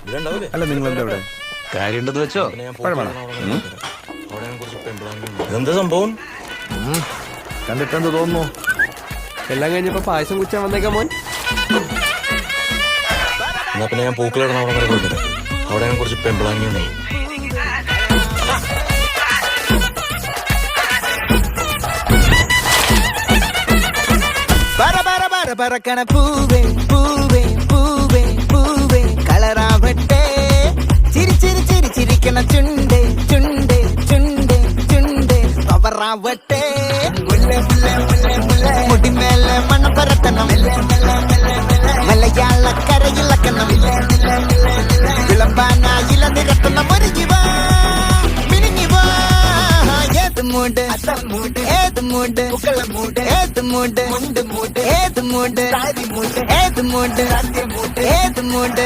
അല്ല നിങ്ങൾ എന്താ ഇവിടെ കാര്യമുണ്ടെന്ന് വെച്ചോ. എന്താ സംഭവം? കണ്ടിട്ടെന്ത് തോന്നുന്നു? എല്ലാം കഴിഞ്ഞപ്പോ പായസം കുച്ചാൻ വന്നേക്കാം മോൻ. എന്നാ പിന്നെ ഞാൻ പൂക്കളിടണം അവിടെ വരെ പോയിട്ട് അവിടെ ഞാൻ കുറച്ച് പെമ്പിളാങ്ങി വന്നു. പറക്കണ പൂവേ പൂവേ പൂവേ പൂവേ കളറാവട്ടെ ചിരി ചിരി ചിരി ചിരിക്കണ ചുണ്ടേ ചുണ്ടേ ചുണ്ടേ ചുണ്ടേ പവറാവട്ടെ മുടിമേലെ മണം പരത്തണം മലയാളക്കരയിളക്കണം വിളമ്പാനായില നിരത്തണം ഒരുങ്ങിവാ മിനിങ്ങിവാ ഏത് മൂട് ഏത് മൂട് ഏത് മൂട് ഏത് മൂട് ഏത് മൂട് ഏത് മൂട്